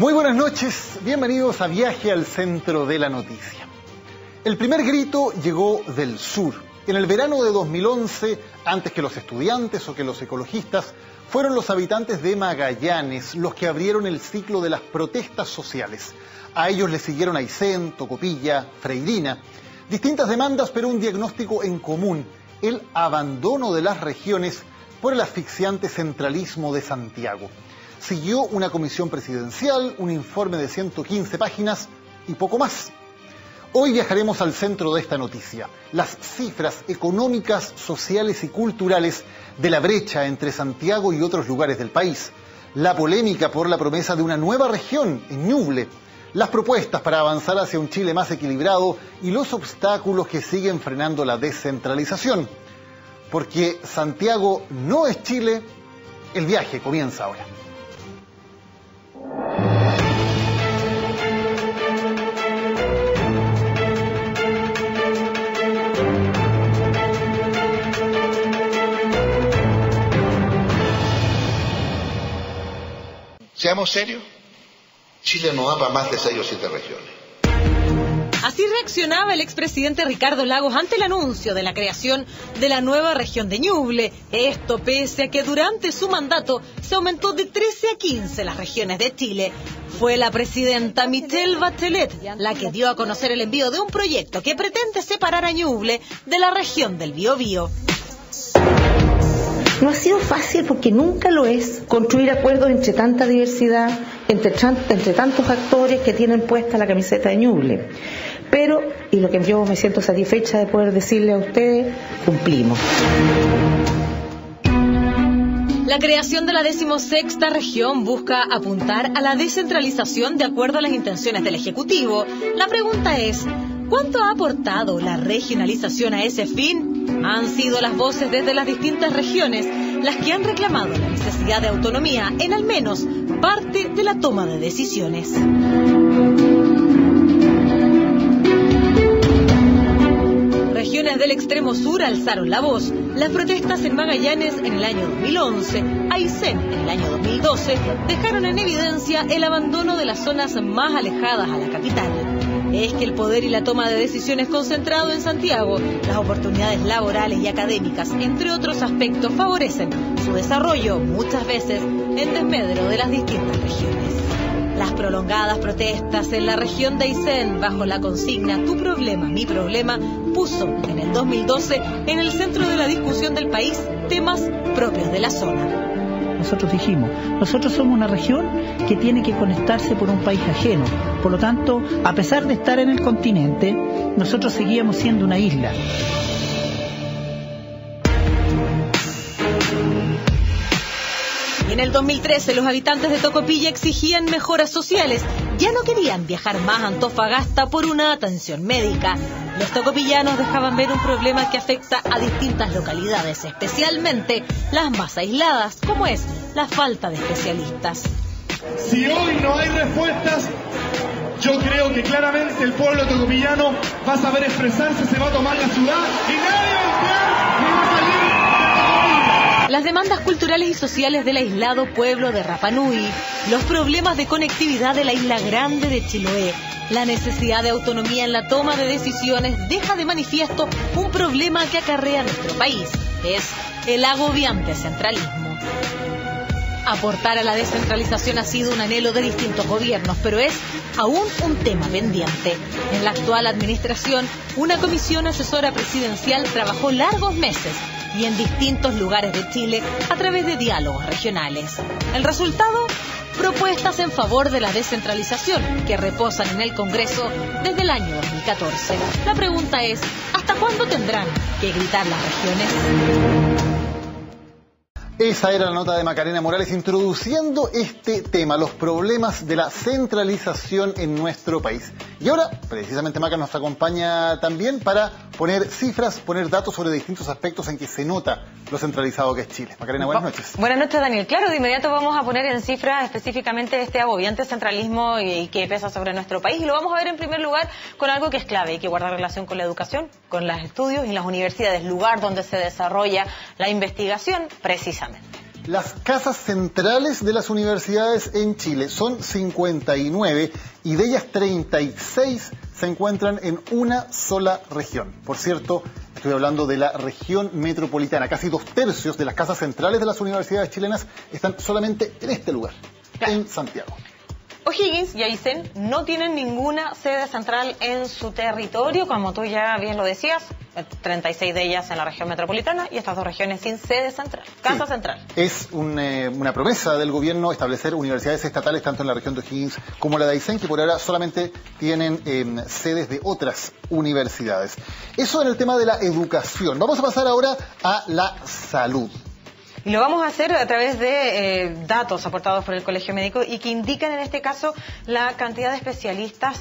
Muy buenas noches, bienvenidos a Viaje al Centro de la Noticia. El primer grito llegó del sur. En el verano de 2011, antes que los estudiantes o que los ecologistas, fueron los habitantes de Magallanes los que abrieron el ciclo de las protestas sociales. A ellos le siguieron Aysén, Tocopilla, Freirina. Distintas demandas, pero un diagnóstico en común: el abandono de las regiones por el asfixiante centralismo de Santiago. Siguió una comisión presidencial, un informe de 115 páginas y poco más. Hoy viajaremos al centro de esta noticia: las cifras económicas, sociales y culturales de la brecha entre Santiago y otros lugares del país, la polémica por la promesa de una nueva región en Ñuble, las propuestas para avanzar hacia un Chile más equilibrado y los obstáculos que siguen frenando la descentralización. Porque Santiago no es Chile, el viaje comienza ahora. Seamos serios, Chile no va para más de 6 o 7 regiones. Así reaccionaba el expresidente Ricardo Lagos ante el anuncio de la creación de la nueva región de Ñuble. Esto pese a que durante su mandato se aumentó de 13 a 15 las regiones de Chile. Fue la presidenta Michelle Bachelet la que dio a conocer el envío de un proyecto que pretende separar a Ñuble de la región del Biobío. No ha sido fácil, porque nunca lo es, construir acuerdos entre tanta diversidad, entre tantos actores que tienen puesta la camiseta de Ñuble. Pero, y lo que yo me siento satisfecha de poder decirle a ustedes, cumplimos. La creación de la 16ª región busca apuntar a la descentralización de acuerdo a las intenciones del Ejecutivo. La pregunta es: ¿cuánto ha aportado la regionalización a ese fin? Han sido las voces desde las distintas regiones las que han reclamado la necesidad de autonomía en al menos parte de la toma de decisiones. Regiones del extremo sur alzaron la voz. Las protestas en Magallanes en el año 2011, Aysén en el año 2012, dejaron en evidencia el abandono de las zonas más alejadas a la capital. Es que el poder y la toma de decisiones concentrado en Santiago, las oportunidades laborales y académicas, entre otros aspectos, favorecen su desarrollo, muchas veces en desmedro de las distintas regiones. Las prolongadas protestas en la región de Aysén, bajo la consigna "Tu problema, mi problema", puso en el 2012 en el centro de la discusión del país temas propios de la zona. Nosotros dijimos, nosotros somos una región que tiene que conectarse por un país ajeno. Por lo tanto, a pesar de estar en el continente, nosotros seguíamos siendo una isla. En el 2013 los habitantes de Tocopilla exigían mejoras sociales. Ya no querían viajar más a Antofagasta por una atención médica. Los tocopillanos dejaban ver un problema que afecta a distintas localidades, especialmente las más aisladas, como es la falta de especialistas. Si hoy no hay respuestas, yo creo que claramente el pueblo tocopillano va a saber expresarse, se va a tomar la ciudad y nadie va a entrar ni va a salir de Tocopilla. Las demandas culturales y sociales del aislado pueblo de Rapa Nui, los problemas de conectividad de la isla grande de Chiloé, la necesidad de autonomía en la toma de decisiones deja de manifiesto un problema que acarrea nuestro país: es el agobiante centralismo. Aportar a la descentralización ha sido un anhelo de distintos gobiernos, pero es aún un tema pendiente. En la actual administración, una comisión asesora presidencial trabajó largos meses y en distintos lugares de Chile a través de diálogos regionales. El resultado: propuestas en favor de la descentralización que reposan en el Congreso desde el año 2014. La pregunta es: ¿hasta cuándo tendrán que gritar las regiones? Esa era la nota de Macarena Morales introduciendo este tema, los problemas de la centralización en nuestro país. Y ahora, precisamente, Maca nos acompaña también para poner cifras, poner datos sobre distintos aspectos en que se nota lo centralizado que es Chile. Macarena, buenas noches. Buenas noches, Daniel. Claro, de inmediato vamos a poner en cifras específicamente este agobiante centralismo y que pesa sobre nuestro país. Y lo vamos a ver en primer lugar con algo que es clave y que guarda relación con la educación, con los estudios y las universidades, lugar donde se desarrolla la investigación precisamente. Las casas centrales de las universidades en Chile son 59 y de ellas 36 se encuentran en una sola región. Por cierto, estoy hablando de la región metropolitana. Casi 2/3 de las casas centrales de las universidades chilenas están solamente en este lugar, en Santiago. O'Higgins y Aysén no tienen ninguna sede central en su territorio, como tú ya bien lo decías, 36 de ellas en la región metropolitana y estas dos regiones sin sede central, casa central. Es una promesa del gobierno establecer universidades estatales tanto en la región de O'Higgins como la de Aysén, que por ahora solamente tienen sedes de otras universidades. Eso en el tema de la educación. Vamos a pasar ahora a la salud. Y lo vamos a hacer a través de datos aportados por el Colegio Médico y que indican en este caso la cantidad de especialistas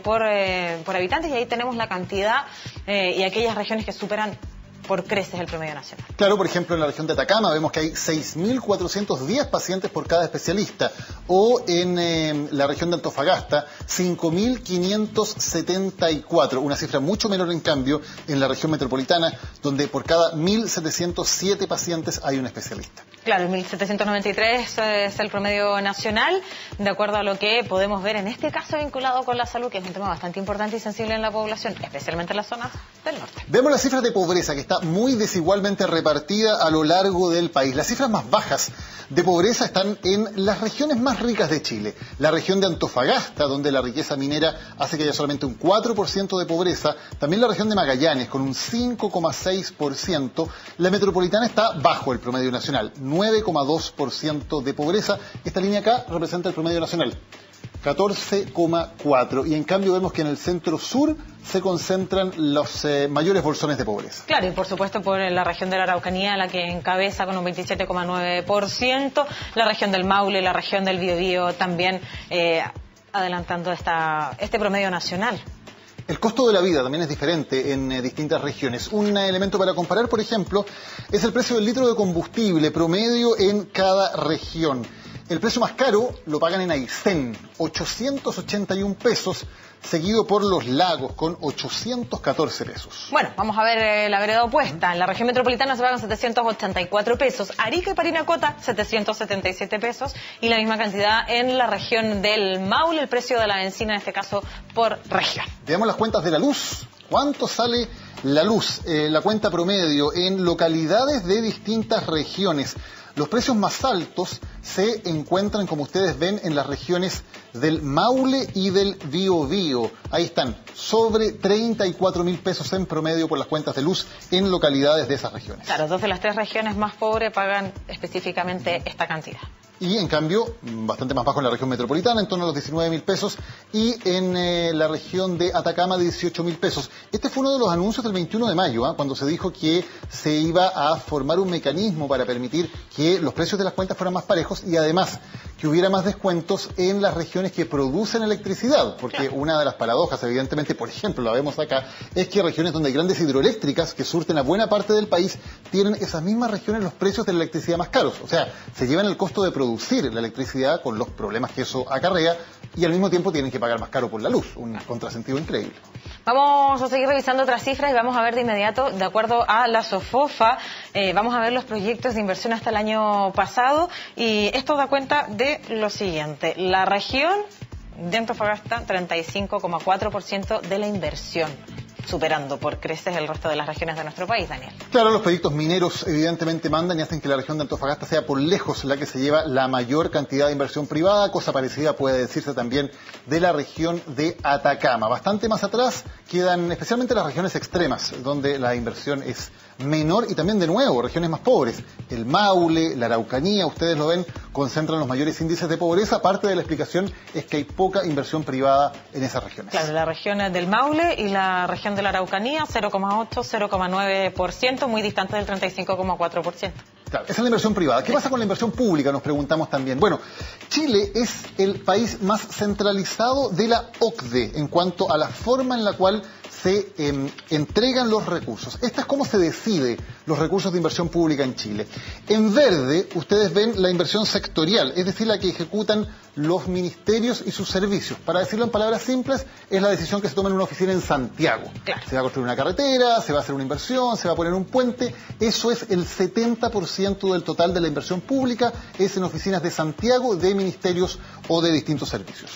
por habitantes, y ahí tenemos la cantidad y aquellas regiones que superan por creces el promedio nacional. Claro, por ejemplo, en la región de Atacama vemos que hay 6.410 pacientes por cada especialista, o en la región de Antofagasta 5.574, una cifra mucho menor en cambio en la región metropolitana, donde por cada 1.707 pacientes hay un especialista. Claro, 1.793 es el promedio nacional, de acuerdo a lo que podemos ver en este caso vinculado con la salud, que es un tema bastante importante y sensible en la población, especialmente en las zonas del norte. Vemos las cifras de pobreza, que está muy desigualmente repartida a lo largo del país. Las cifras más bajas de pobreza están en las regiones más ricas de Chile. La región de Antofagasta, donde la riqueza minera hace que haya solamente un 4% de pobreza. También la región de Magallanes, con un 5,6%. La metropolitana está bajo el promedio nacional, 9,2% de pobreza. Esta línea acá representa el promedio nacional, 14,4%. Y en cambio vemos que en el centro sur se concentran los mayores bolsones de pobreza. Claro, y por supuesto por la región de la Araucanía, la que encabeza con un 27,9%, la región del Maule, la región del Biobío también adelantando este promedio nacional. El costo de la vida también es diferente en distintas regiones. Un elemento para comparar, por ejemplo, es el precio del litro de combustible promedio en cada región. El precio más caro lo pagan en Aysén, 881 pesos, seguido por Los Lagos con 814 pesos. Bueno, vamos a ver la vereda opuesta. En la región metropolitana se pagan 784 pesos, Arica y Parinacota 777 pesos y la misma cantidad en la región del Maule, el precio de la benzina en este caso por región. Veamos las cuentas de la luz. ¿Cuánto sale la luz? La cuenta promedio en localidades de distintas regiones. Los precios más altos se encuentran, como ustedes ven, en las regiones del Maule y del Biobío. Ahí están, sobre 34.000 pesos en promedio por las cuentas de luz en localidades de esas regiones. Claro, 2 de las 3 regiones más pobres pagan específicamente esta cantidad. Y en cambio, bastante más bajo en la región metropolitana, en torno a los 19.000 pesos, y en la región de Atacama, 18.000 pesos. Este fue uno de los anuncios del 21 de mayo, cuando se dijo que se iba a formar un mecanismo para permitir que los precios de las cuentas fueran más parejos y además que hubiera más descuentos en las regiones que producen electricidad, porque una de las paradojas, evidentemente, por ejemplo, la vemos acá, es que regiones donde hay grandes hidroeléctricas que surten a buena parte del país, tienen esas mismas regiones los precios de la electricidad más caros. O sea, se llevan el costo de producir la electricidad con los problemas que eso acarrea y al mismo tiempo tienen que pagar más caro por la luz, un contrasentido increíble. Vamos a seguir revisando otras cifras y vamos a ver de inmediato, de acuerdo a la SOFOFA, vamos a ver los proyectos de inversión hasta el año pasado y esto da cuenta de lo siguiente. La región de Antofagasta, 35,4% de la inversión, superando por creces el resto de las regiones de nuestro país, Daniel. Claro, los proyectos mineros evidentemente mandan y hacen que la región de Antofagasta sea por lejos la que se lleva la mayor cantidad de inversión privada. Cosa parecida puede decirse también de la región de Atacama. Bastante más atrás quedan especialmente las regiones extremas, donde la inversión es menor, y también de nuevo regiones más pobres. El Maule, la Araucanía, ustedes lo ven, concentran los mayores índices de pobreza. Parte de la explicación es que hay poca inversión privada en esas regiones. Claro, la región del Maule y la región de la Araucanía, 0,8, 0,9%, muy distante del 35,4%. Claro, esa es la inversión privada. ¿Qué pasa con la inversión pública? Nos preguntamos también. Bueno, Chile es el país más centralizado de la OCDE en cuanto a la forma en la cual se entregan los recursos. Esta es cómo se decide los recursos de inversión pública en Chile. En verde, ustedes ven la inversión sectorial, es decir, la que ejecutan los ministerios y sus servicios. Para decirlo en palabras simples, es la decisión que se toma en una oficina en Santiago. Claro. Se va a construir una carretera, se va a hacer una inversión, se va a poner un puente. Eso es el 70% del total de la inversión pública, es en oficinas de Santiago, de ministerios o de distintos servicios.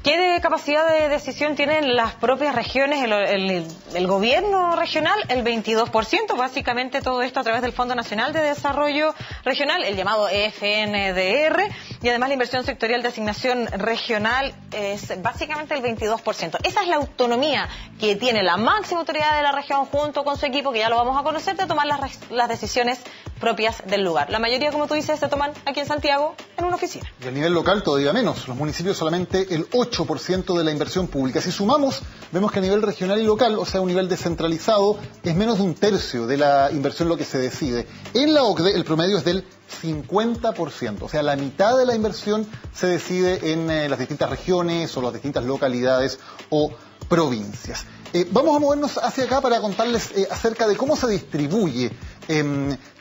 ¿Qué capacidad de decisión tienen las propias regiones, el gobierno regional? El 22%, básicamente todo esto a través del Fondo Nacional de Desarrollo Regional, el llamado FNDR, y además la inversión sectorial de asignación regional es básicamente el 22%. Esa es la autonomía que tiene la máxima autoridad de la región junto con su equipo, que ya lo vamos a conocer, de tomar las decisiones propias del lugar. La mayoría, como tú dices, se toman aquí en Santiago, en una oficina. Y a nivel local todavía menos. Los municipios solamente el 8% de la inversión pública. Si sumamos, vemos que a nivel regional y local, o sea, un nivel descentralizado, es menos de un tercio de la inversión lo que se decide. En la OCDE el promedio es del 50%, o sea, la mitad de la inversión se decide en las distintas regiones o las distintas localidades o provincias. Vamos a movernos hacia acá para contarles acerca de cómo se distribuye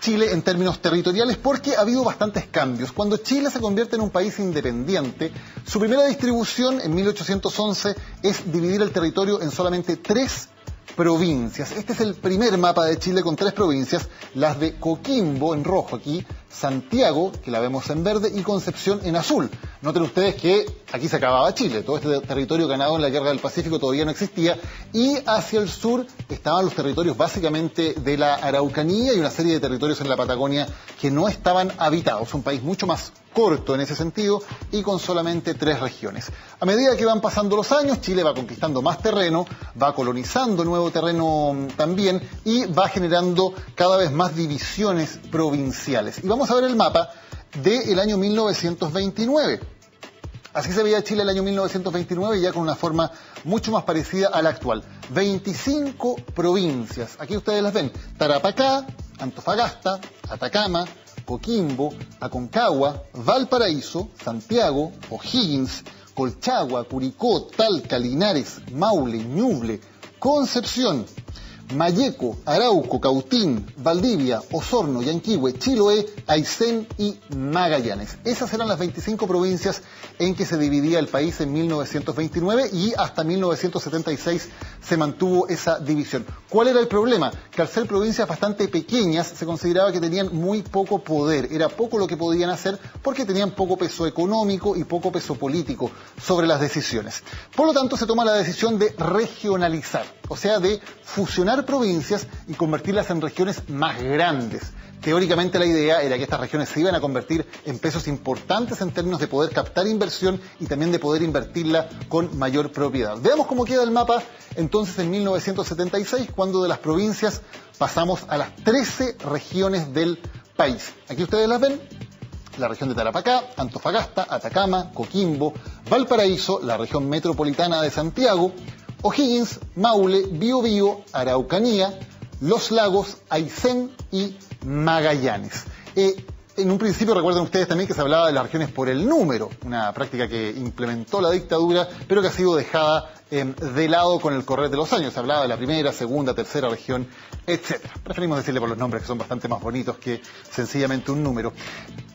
Chile en términos territoriales, porque ha habido bastantes cambios. Cuando Chile se convierte en un país independiente, su primera distribución en 1811 es dividir el territorio en solamente 3 provincias. Este es el primer mapa de Chile con 3 provincias, las de Coquimbo en rojo aquí, Santiago, que la vemos en verde, y Concepción en azul. Noten ustedes que aquí se acababa Chile, todo este territorio ganado en la Guerra del Pacífico todavía no existía, y hacia el sur estaban los territorios básicamente de la Araucanía y una serie de territorios en la Patagonia que no estaban habitados, un país mucho más corto en ese sentido y con solamente 3 regiones. A medida que van pasando los años, Chile va conquistando más terreno, va colonizando nuevo terreno también y va generando cada vez más divisiones provinciales. Y vamos a ver el mapa del año 1929. Así se veía Chile el año 1929, ya con una forma mucho más parecida a la actual. 25 provincias, aquí ustedes las ven: Tarapacá, Antofagasta, Atacama, Coquimbo, Aconcagua, Valparaíso, Santiago, O'Higgins, Colchagua, Curicó, Talca, Linares, Maule, Ñuble, Concepción, Malleco, Arauco, Cautín, Valdivia, Osorno, Yanquihue, Chiloé, Aysén y Magallanes. Esas eran las 25 provincias en que se dividía el país en 1929 y hasta 1976 se mantuvo esa división. ¿Cuál era el problema? Que al ser provincias bastante pequeñas se consideraba que tenían muy poco poder, era poco lo que podían hacer porque tenían poco peso económico y poco peso político sobre las decisiones. Por lo tanto, se toma la decisión de regionalizar, o sea, de fusionar provincias y convertirlas en regiones más grandes. Teóricamente la idea era que estas regiones se iban a convertir en pesos importantes en términos de poder captar inversión y también de poder invertirla con mayor propiedad. Veamos cómo queda el mapa entonces en 1976, cuando de las provincias pasamos a las 13 regiones del país. Aquí ustedes las ven: la región de Tarapacá, Antofagasta, Atacama, Coquimbo, Valparaíso, la región metropolitana de Santiago, O'Higgins, Maule, Biobío, Araucanía, Los Lagos, Aysén y Magallanes. En un principio recuerden ustedes también que se hablaba de las regiones por el número, una práctica que implementó la dictadura, pero que ha sido dejada de lado con el correr de los años. Se hablaba de la primera, segunda, tercera región, etc. Preferimos decirle por los nombres, que son bastante más bonitos que sencillamente un número.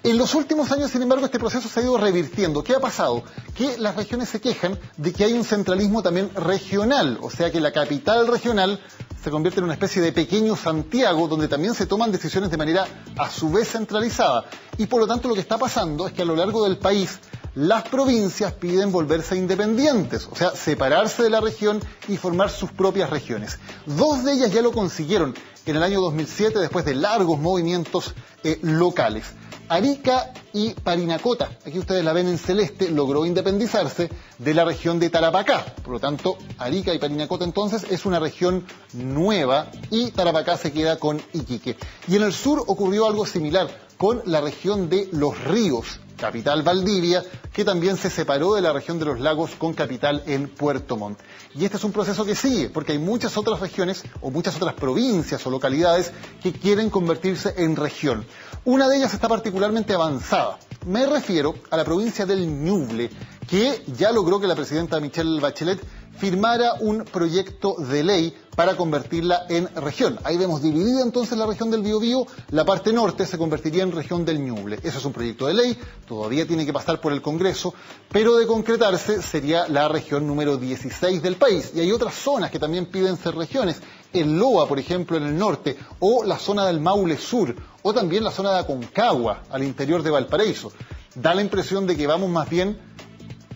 En los últimos años, sin embargo, este proceso se ha ido revirtiendo. ¿Qué ha pasado? Que las regiones se quejan de que hay un centralismo también regional, o sea que la capital regional se convierte en una especie de pequeño Santiago, donde también se toman decisiones de manera a su vez centralizada. Y por lo tanto lo que está pasando es que a lo largo del país las provincias piden volverse independientes, o sea, separarse de la región y formar sus propias regiones. 2 de ellas ya lo consiguieron en el año 2007 después de largos movimientos locales. Arica y Parinacota, aquí ustedes la ven en celeste, logró independizarse de la región de Tarapacá. Por lo tanto, Arica y Parinacota entonces es una región nueva y Tarapacá se queda con Iquique. Y en el sur ocurrió algo similar con la región de Los Ríos, capital Valdivia, que también se separó de la región de los lagos con capital en Puerto Montt. Y este es un proceso que sigue, porque hay muchas otras regiones o muchas otras provincias o localidades que quieren convertirse en región. Una de ellas está particularmente avanzada. Me refiero a la provincia del Ñuble, que ya logró que la presidenta Michelle Bachelet firmara un proyecto de ley para convertirla en región. Ahí vemos dividida entonces la región del Biobío, la parte norte se convertiría en región del Ñuble. Eso es un proyecto de ley, todavía tiene que pasar por el Congreso, pero de concretarse sería la región número 16 del país. Y hay otras zonas que también piden ser regiones, el Loa, por ejemplo, en el norte, o la zona del Maule Sur, o también la zona de Aconcagua, al interior de Valparaíso. Da la impresión de que vamos más bien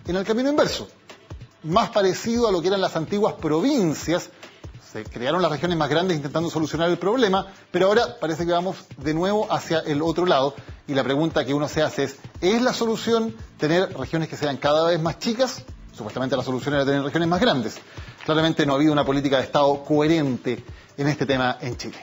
en el camino inverso, más parecido a lo que eran las antiguas provincias. Se crearon las regiones más grandes intentando solucionar el problema, pero ahora parece que vamos de nuevo hacia el otro lado. Y la pregunta que uno se hace ¿es la solución tener regiones que sean cada vez más chicas? Supuestamente la solución era tener regiones más grandes. Claramente no ha habido una política de Estado coherente en este tema en Chile.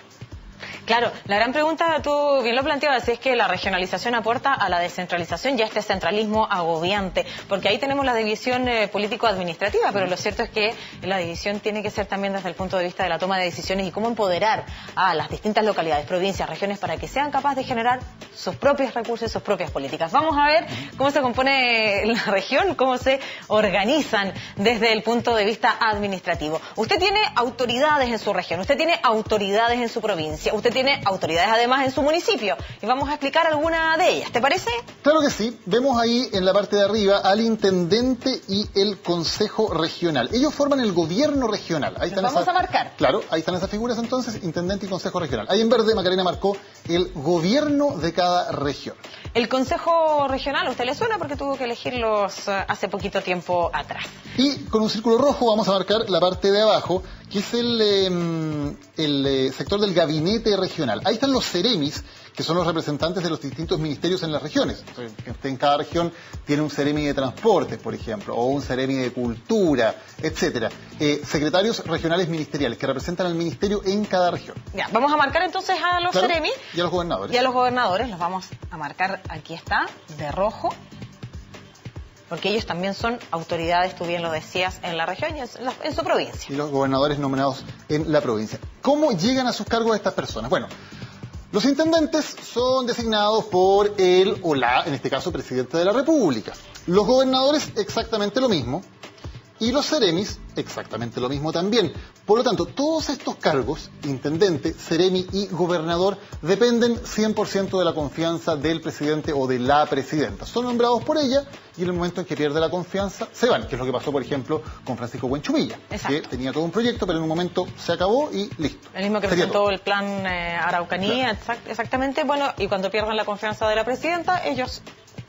Claro, la gran pregunta, tú bien lo planteabas, es que la regionalización aporta a la descentralización y a este centralismo agobiante, porque ahí tenemos la división político-administrativa, pero lo cierto es que la división tiene que ser también desde el punto de vista de la toma de decisiones y cómo empoderar a las distintas localidades, provincias, regiones, para que sean capaces de generar sus propios recursos y sus propias políticas. Vamos a ver cómo se compone la región, cómo se organizan desde el punto de vista administrativo. Usted tiene autoridades en su región, usted tiene autoridades en su provincia, usted tiene autoridades además en su municipio y vamos a explicar alguna de ellas, ¿te parece? Claro que sí, vemos ahí en la parte de arriba al intendente y el consejo regional. Ellos forman el gobierno regional. Ahí están vamos a marcar. Claro, ahí están esas figuras entonces, intendente y consejo regional. Ahí en verde Macarena marcó el gobierno de cada región. El consejo regional, ¿a usted le suena? Porque tuvo que elegirlos hace poquito tiempo atrás. Y con un círculo rojo vamos a marcar la parte de abajo, que es el sector del gabinete regional. Ahí están los seremis, que son los representantes de los distintos ministerios en las regiones. En cada región tiene un seremi de transportes, por ejemplo, o un seremi de cultura, etcétera. Secretarios regionales ministeriales, que representan al ministerio en cada región. Ya, vamos a marcar entonces a los seremis. Y a los gobernadores. Y a los gobernadores los vamos a marcar, aquí está, de rojo, porque ellos también son autoridades, tú bien lo decías, en la región y en su provincia. Y los gobernadores nominados en la provincia. ¿Cómo llegan a sus cargos estas personas? Bueno, los intendentes son designados por él o la, en este caso, presidente de la República. Los gobernadores, exactamente lo mismo. Y los seremis, exactamente lo mismo también. Por lo tanto, todos estos cargos, intendente, seremi y gobernador, dependen 100% de la confianza del presidente o de la presidenta. Son nombrados por ella y en el momento en que pierde la confianza, se van, que es lo que pasó, por ejemplo, con Francisco Buenchumilla, que tenía todo un proyecto, pero en un momento se acabó y listo. El mismo que presentó el plan Araucanía, claro. Exactamente. Bueno, y cuando pierdan la confianza de la presidenta, ellos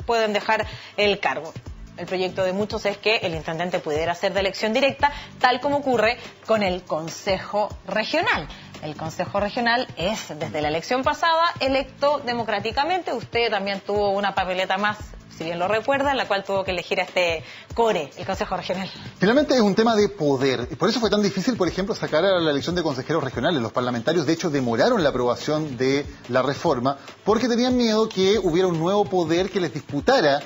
pueden dejar el cargo. El proyecto de muchos es que el intendente pudiera ser de elección directa, tal como ocurre con el Consejo Regional. El Consejo Regional es, desde la elección pasada, electo democráticamente. Usted también tuvo una papeleta más, si bien lo recuerda, en la cual tuvo que elegir a este core, el Consejo Regional. Finalmente es un tema de poder. Por eso fue tan difícil, por ejemplo, sacar a la elección de consejeros regionales. Los parlamentarios, de hecho, demoraron la aprobación de la reforma porque tenían miedo que hubiera un nuevo poder que les disputara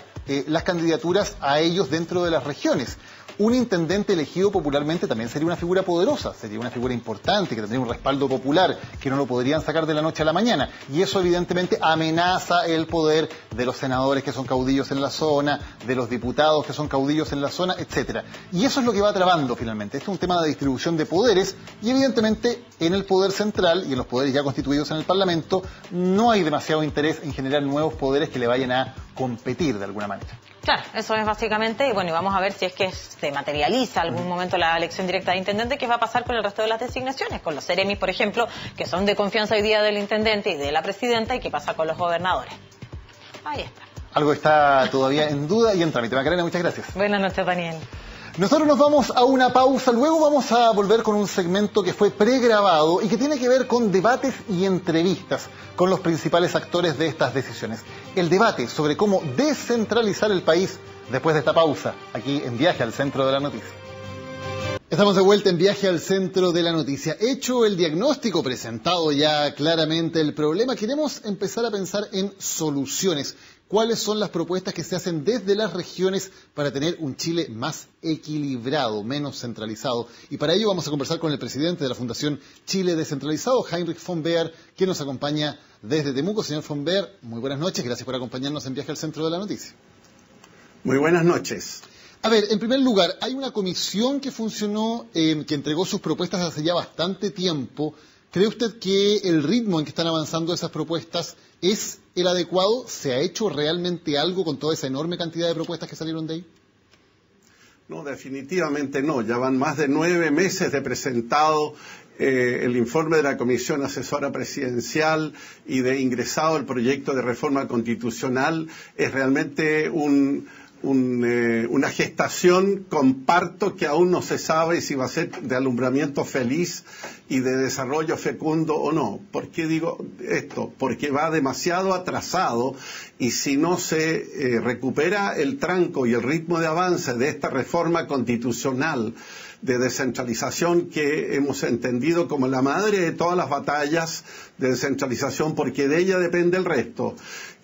las candidaturas a ellos dentro de las regiones. Un intendente elegido popularmente también sería una figura poderosa, sería una figura importante, que tendría un respaldo popular, que no lo podrían sacar de la noche a la mañana. Y eso evidentemente amenaza el poder de los senadores que son caudillos en la zona, de los diputados que son caudillos en la zona, etcétera. Y eso es lo que va trabando finalmente. Esto es un tema de distribución de poderes y evidentemente en el poder central y en los poderes ya constituidos en el Parlamento no hay demasiado interés en generar nuevos poderes que le vayan a competir de alguna manera. Claro, eso es básicamente, y bueno, y vamos a ver si es que se materializa algún momento la elección directa de intendente, qué va a pasar con el resto de las designaciones, con los seremis, por ejemplo, que son de confianza hoy día del intendente y de la presidenta, y qué pasa con los gobernadores. Ahí está. Algo está todavía en duda y en trámite. Macarena, muchas gracias. Buenas noches, Daniel. Nosotros nos vamos a una pausa, luego vamos a volver con un segmento que fue pregrabado y que tiene que ver con debates y entrevistas con los principales actores de estas decisiones. El debate sobre cómo descentralizar el país después de esta pausa, aquí en Viaje al Centro de la Noticia. Estamos de vuelta en Viaje al Centro de la Noticia. Hecho el diagnóstico, presentado ya claramente el problema, queremos empezar a pensar en soluciones. ¿Cuáles son las propuestas que se hacen desde las regiones para tener un Chile más equilibrado, menos centralizado? Y para ello vamos a conversar con el presidente de la Fundación Chile Descentralizado, Heinrich von Beer, que nos acompaña desde Temuco. Señor von Beer, muy buenas noches. Gracias por acompañarnos en Viaje al Centro de la Noticia. Muy buenas noches. A ver, en primer lugar, hay una comisión que funcionó, que entregó sus propuestas hace ya bastante tiempo. ¿Cree usted que el ritmo en que están avanzando esas propuestas es el adecuado? ¿Se ha hecho realmente algo con toda esa enorme cantidad de propuestas que salieron de ahí? No, definitivamente no. Ya van más de 9 meses de presentado el informe de la Comisión Asesora Presidencial y de ingresado el proyecto de reforma constitucional. Es realmente una gestación con parto que aún no se sabe si va a ser de alumbramiento feliz y de desarrollo fecundo o no. ¿Por qué digo esto? Porque va demasiado atrasado y si no se recupera el tranco y el ritmo de avance de esta reforma constitucional de descentralización que hemos entendido como la madre de todas las batallas de descentralización, porque de ella depende el resto,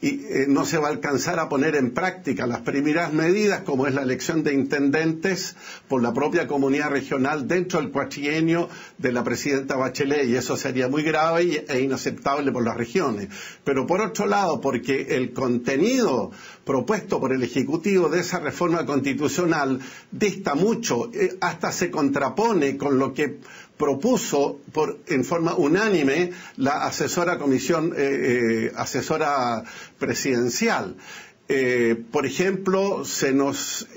y no se va a alcanzar a poner en práctica las primeras medidas, como es la elección de intendentes por la propia comunidad regional dentro del cuatrienio de la presidenta Bachelet, y eso sería muy grave e inaceptable por las regiones. Pero por otro lado, porque el contenido propuesto por el Ejecutivo de esa reforma constitucional dista mucho, hasta se contrapone con lo que propuso en forma unánime la asesora presidencial. Por ejemplo, se nos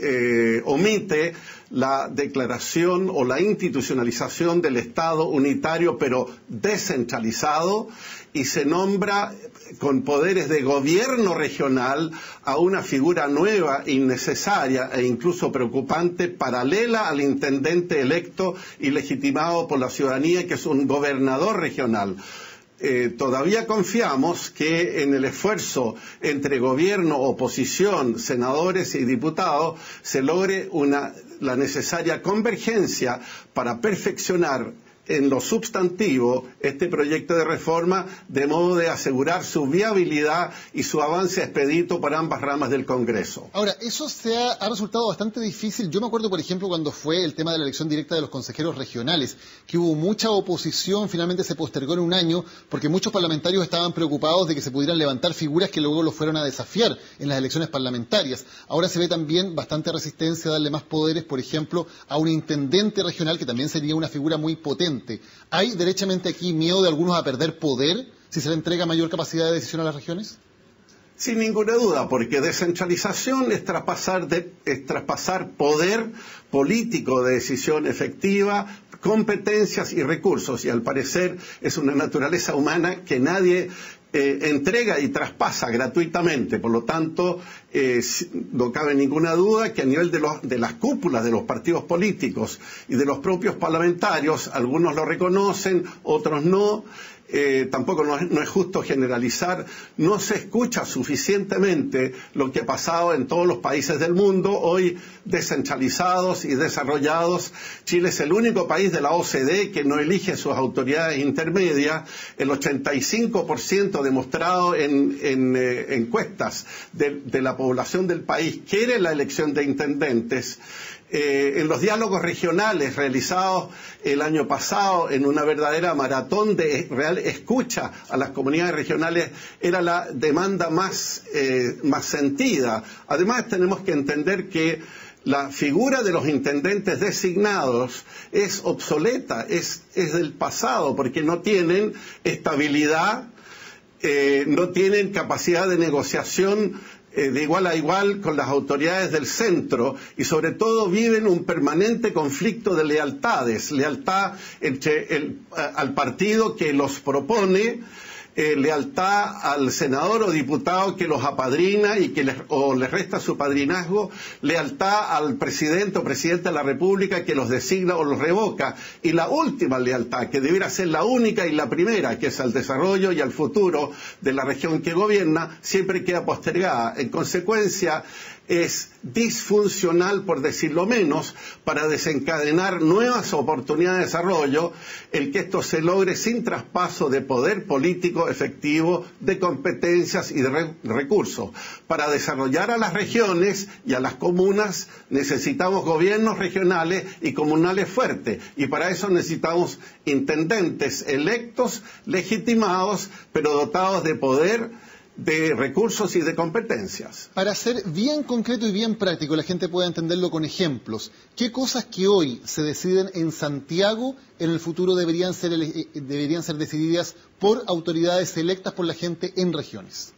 omite la declaración o la institucionalización del Estado unitario pero descentralizado, y se nombra con poderes de gobierno regional a una figura nueva, innecesaria e incluso preocupante, paralela al intendente electo y legitimado por la ciudadanía, que es un gobernador regional. Todavía confiamos que en el esfuerzo entre gobierno, oposición, senadores y diputados se logre la necesaria convergencia para perfeccionar en lo sustantivo este proyecto de reforma, de modo de asegurar su viabilidad y su avance expedito por ambas ramas del Congreso. Ahora, eso ha resultado bastante difícil. Yo me acuerdo, por ejemplo, cuando fue el tema de la elección directa de los consejeros regionales, que hubo mucha oposición, finalmente se postergó en un año, porque muchos parlamentarios estaban preocupados de que se pudieran levantar figuras que luego los fueron a desafiar en las elecciones parlamentarias. Ahora se ve también bastante resistencia a darle más poderes, por ejemplo, a un intendente regional, que también sería una figura muy potente. ¿Hay derechamente aquí miedo de algunos a perder poder si se le entrega mayor capacidad de decisión a las regiones? Sin ninguna duda, porque descentralización es traspasar poder político de decisión efectiva, competencias y recursos, y al parecer es una naturaleza humana que nadie entrega y traspasa gratuitamente. Por lo tanto, no cabe ninguna duda que a nivel de las cúpulas de los partidos políticos y de los propios parlamentarios, algunos lo reconocen, otros no. Tampoco no es justo generalizar, no se escucha suficientemente lo que ha pasado en todos los países del mundo, hoy descentralizados y desarrollados. Chile es el único país de la OCDE que no elige sus autoridades intermedias. El 85% demostrado en encuestas de la población del país quiere la elección de intendentes. En los diálogos regionales realizados el año pasado en una verdadera maratón de real escucha a las comunidades regionales, era la demanda más sentida. Además, tenemos que entender que la figura de los intendentes designados es obsoleta, es del pasado, porque no tienen estabilidad, no tienen capacidad de negociación de igual a igual con las autoridades del centro, y sobre todo viven un permanente conflicto de lealtades, lealtad al partido que los propone, lealtad al senador o diputado que los apadrina y que les resta su padrinazgo, lealtad al presidente o presidenta de la República que los designa o los revoca, y la última lealtad, que debiera ser la única y la primera, que es al desarrollo y al futuro de la región que gobierna, siempre queda postergada. En consecuencia, es disfuncional, por decirlo menos, para desencadenar nuevas oportunidades de desarrollo, el que esto se logre sin traspaso de poder político efectivo, de competencias y de recursos. Para desarrollar a las regiones y a las comunas necesitamos gobiernos regionales y comunales fuertes, y para eso necesitamos intendentes electos, legitimados, pero dotados de poder de recursos y de competencias. Para ser bien concreto y bien práctico, la gente pueda entenderlo con ejemplos, ¿qué cosas que hoy se deciden en Santiago en el futuro deberían ser decididas por autoridades electas por la gente en regiones?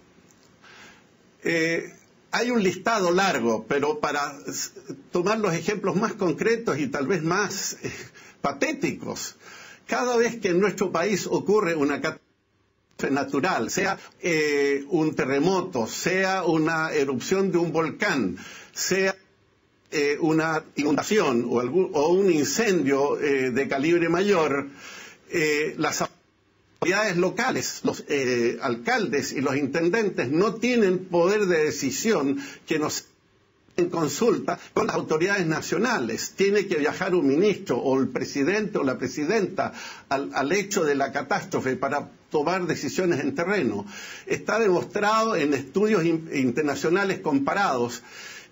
Hay un listado largo, pero para tomar los ejemplos más concretos y tal vez más patéticos, cada vez que en nuestro país ocurre una catástrofe natural, sea un terremoto, sea una erupción de un volcán, sea una inundación o un incendio de calibre mayor, las autoridades locales, los alcaldes y los intendentes no tienen poder de decisión que nos en consulta con las autoridades nacionales. Tiene que viajar un ministro o el presidente o la presidenta al hecho de la catástrofe para tomar decisiones en terreno. Está demostrado en estudios internacionales comparados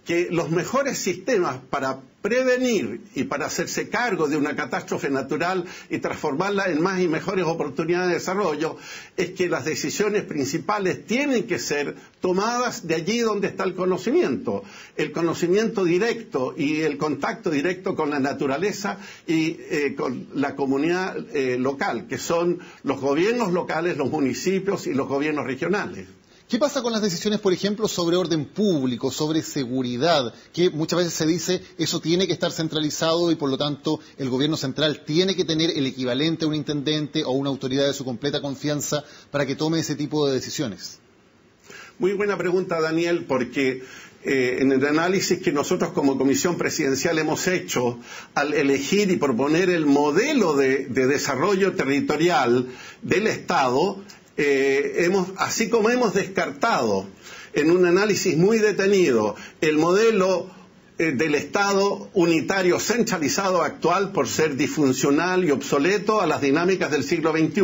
que los mejores sistemas para prevenir y para hacerse cargo de una catástrofe natural y transformarla en más y mejores oportunidades de desarrollo es que las decisiones principales tienen que ser tomadas de allí donde está el conocimiento directo y el contacto directo con la naturaleza y con la comunidad local, que son los gobiernos locales, los municipios y los gobiernos regionales. ¿Qué pasa con las decisiones, por ejemplo, sobre orden público, sobre seguridad? Que muchas veces se dice eso tiene que estar centralizado y por lo tanto el gobierno central tiene que tener el equivalente a un intendente o una autoridad de su completa confianza para que tome ese tipo de decisiones. Muy buena pregunta, Daniel, porque en el análisis que nosotros como Comisión Presidencial hemos hecho al elegir y proponer el modelo de desarrollo territorial del Estado, así como hemos descartado en un análisis muy detenido el modelo del Estado unitario centralizado actual por ser disfuncional y obsoleto a las dinámicas del siglo XXI,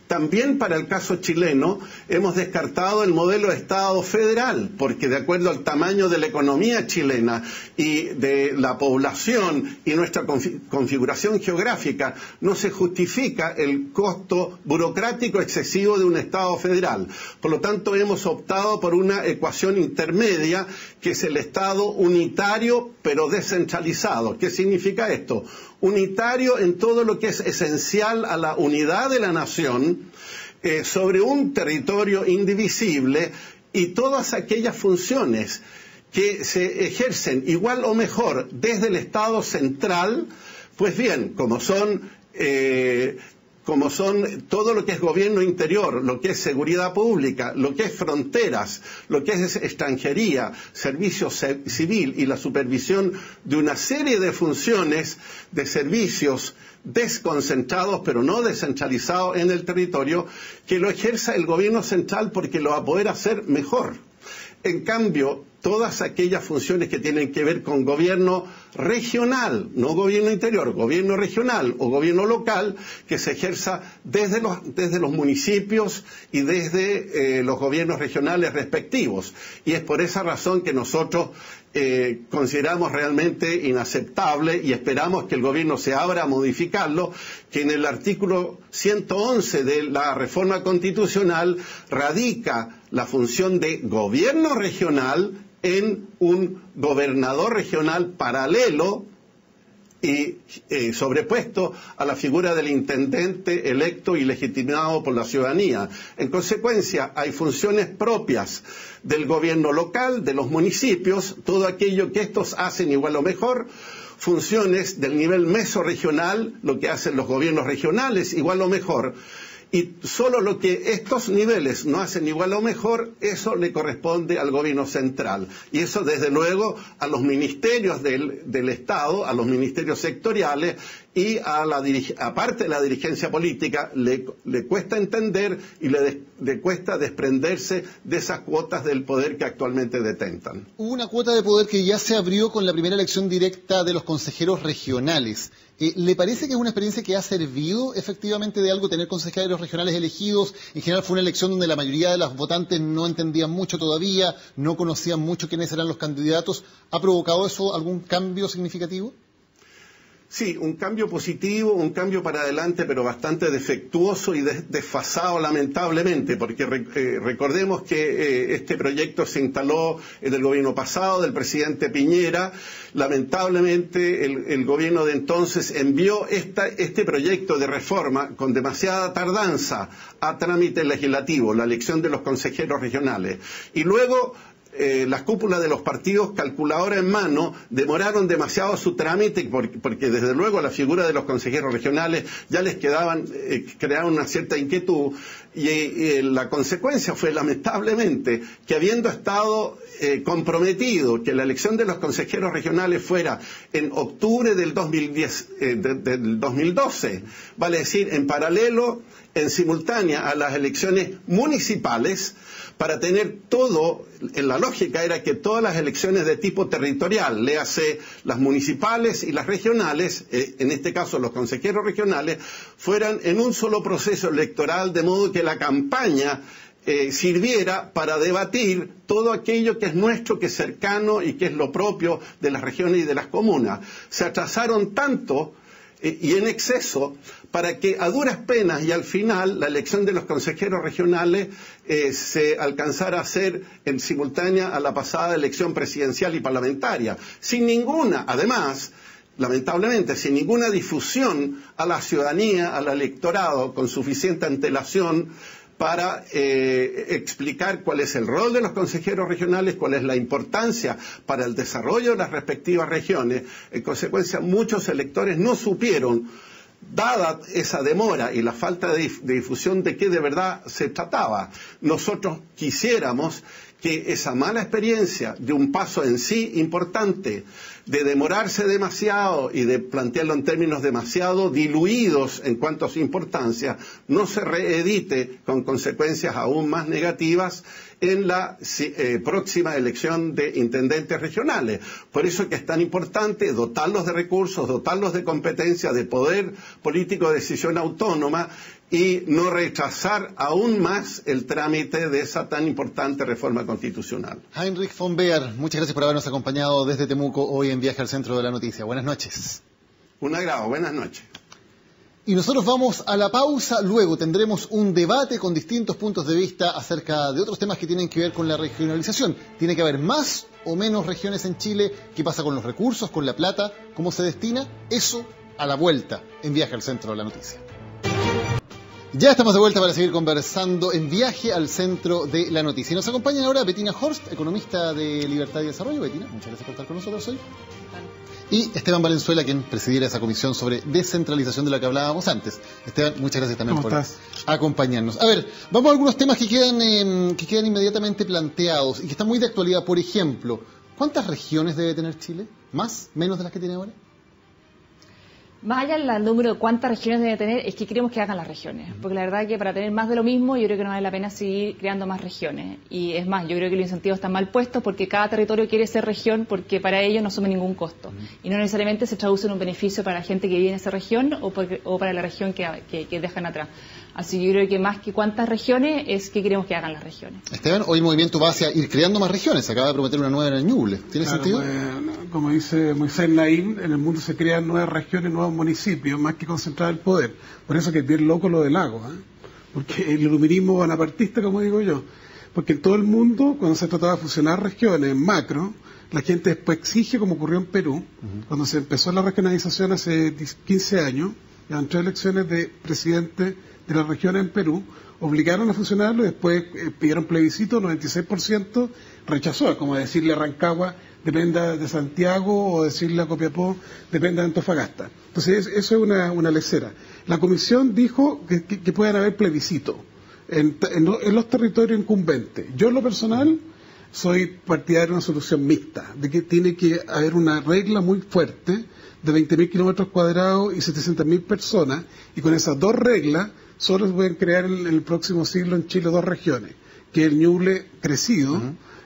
también para el caso chileno hemos descartado el modelo de Estado federal, porque de acuerdo al tamaño de la economía chilena y de la población y nuestra configuración geográfica, no se justifica el costo burocrático excesivo de un Estado federal. Por lo tanto, hemos optado por una ecuación intermedia, que es el Estado unitario pero descentralizado. ¿Qué significa esto? Unitario en todo lo que es esencial a la unidad de la nación, sobre un territorio indivisible, y todas aquellas funciones que se ejercen igual o mejor desde el Estado central, pues bien, como son todo lo que es gobierno interior, lo que es seguridad pública, lo que es fronteras, lo que es extranjería, servicio civil y la supervisión de una serie de funciones de servicios desconcentrados pero no descentralizados en el territorio, que lo ejerza el gobierno central porque lo va a poder hacer mejor. En cambio, todas aquellas funciones que tienen que ver con gobierno regional, no gobierno interior, gobierno regional o gobierno local, que se ejerza desde los municipios y desde los gobiernos regionales respectivos. Y es por esa razón que nosotros consideramos realmente inaceptable y esperamos que el gobierno se abra a modificarlo, que en el artículo 111 de la reforma constitucional radica la función de gobierno regional en un gobernador regional paralelo y sobrepuesto a la figura del intendente electo y legitimado por la ciudadanía. En consecuencia, hay funciones propias del gobierno local, de los municipios, todo aquello que estos hacen igual o mejor, funciones del nivel mesorregional, lo que hacen los gobiernos regionales igual o mejor, y solo lo que estos niveles no hacen igual o mejor, eso le corresponde al gobierno central. Y eso, desde luego, a los ministerios del Estado, a los ministerios sectoriales y aparte de la dirigencia política, le cuesta entender y le cuesta desprenderse de esas cuotas del poder que actualmente detentan. Hubo una cuota de poder que ya se abrió con la primera elección directa de los consejeros regionales. ¿Le parece que es una experiencia que ha servido efectivamente de algo tener consejeros regionales elegidos? En general fue una elección donde la mayoría de los votantes no entendían mucho todavía, no conocían mucho quiénes eran los candidatos. ¿Ha provocado eso algún cambio significativo? Sí, un cambio positivo, un cambio para adelante, pero bastante defectuoso y desfasado lamentablemente, porque recordemos que este proyecto se instaló en el gobierno pasado del presidente Piñera. Lamentablemente el gobierno de entonces envió este proyecto de reforma con demasiada tardanza a trámite legislativo, la elección de los consejeros regionales. Y luego las cúpulas de los partidos, calculadora en mano, demoraron demasiado su trámite porque desde luego la figura de los consejeros regionales ya les creaban una cierta inquietud y la consecuencia fue lamentablemente que habiendo estado comprometido que la elección de los consejeros regionales fuera en octubre del 2012, vale decir, en paralelo, en simultánea a las elecciones municipales, para tener todo, la lógica era que todas las elecciones de tipo territorial, léase las municipales y las regionales, en este caso los consejeros regionales, fueran en un solo proceso electoral, de modo que la campaña sirviera para debatir todo aquello que es nuestro, que es cercano y que es lo propio de las regiones y de las comunas. Se atrasaron tanto y en exceso para que a duras penas y al final la elección de los consejeros regionales se alcanzara a hacer en simultánea a la pasada elección presidencial y parlamentaria, sin ninguna, además, lamentablemente, sin ninguna difusión a la ciudadanía, al electorado, con suficiente antelación para explicar cuál es el rol de los consejeros regionales, cuál es la importancia para el desarrollo de las respectivas regiones. En consecuencia, muchos electores no supieron, dada esa demora y la falta de difusión, de qué de verdad se trataba. Nosotros quisiéramos que esa mala experiencia de un paso en sí importante, de demorarse demasiado y de plantearlo en términos demasiado diluidos en cuanto a su importancia, no se reedite con consecuencias aún más negativas en la próxima elección de intendentes regionales. Por eso es que es tan importante dotarlos de recursos, dotarlos de competencia, de poder político de decisión autónoma y no rechazar aún más el trámite de esa tan importante reforma constitucional. Heinrich von Beer, muchas gracias por habernos acompañado desde Temuco hoy en Viaje al Centro de la Noticia. Buenas noches. Un agrado, buenas noches. Y nosotros vamos a la pausa, luego tendremos un debate con distintos puntos de vista acerca de otros temas que tienen que ver con la regionalización. ¿Tiene que haber más o menos regiones en Chile? ¿Qué pasa con los recursos, con la plata? ¿Cómo se destina? Eso a la vuelta en Viaje al Centro de la Noticia. Ya estamos de vuelta para seguir conversando en Viaje al Centro de la Noticia. Y nos acompaña ahora Bettina Horst, economista de Libertad y Desarrollo. Bettina, muchas gracias por estar con nosotros hoy. Y Esteban Valenzuela, quien presidiera esa comisión sobre descentralización de la que hablábamos antes. Esteban, muchas gracias también por acompañarnos. A ver, vamos a algunos temas que quedan inmediatamente planteados y que están muy de actualidad. Por ejemplo, ¿cuántas regiones debe tener Chile? ¿Más? ¿Menos de las que tiene ahora? Más allá del número de cuántas regiones debe tener, es que queremos que hagan las regiones. Porque la verdad es que para tener más de lo mismo, yo creo que no vale la pena seguir creando más regiones. Y es más, yo creo que los incentivos están mal puestos porque cada territorio quiere ser región porque para ellos no asume ningún costo. Y no necesariamente se traduce en un beneficio para la gente que vive en esa región o para la región que dejan atrás. Así que yo creo que más que cuántas regiones es que queremos que hagan las regiones. Esteban, hoy el movimiento va hacia ir creando más regiones. Se acaba de prometer una nueva en el Ñuble. ¿Tiene sentido? Como dice Moisés Naim, en el mundo se crean nuevas regiones, nuevos municipios, más que concentrar el poder. Por eso que es bien loco lo del lago, porque el iluminismo bonapartista, como digo yo. Porque en todo el mundo, cuando se trataba de fusionar regiones en macro, la gente después exige, como ocurrió en Perú, cuando se empezó la regionalización hace 15 años, eran 3 elecciones de presidente de las regiones en Perú, obligaron a fusionarlo y después pidieron plebiscito, 96% rechazó, como decirle a Rancagua dependa de Santiago o decirle a Copiapó dependa de Antofagasta. Entonces eso es una lecera. La comisión dijo que pueden haber plebiscito en los territorios incumbentes. Yo en lo personal soy partidario de una solución mixta, de que tiene que haber una regla muy fuerte de 20.000 kilómetros cuadrados y 700.000 personas, y con esas 2 reglas solo se pueden crear en el próximo siglo en Chile 2 regiones, que es el Ñuble crecido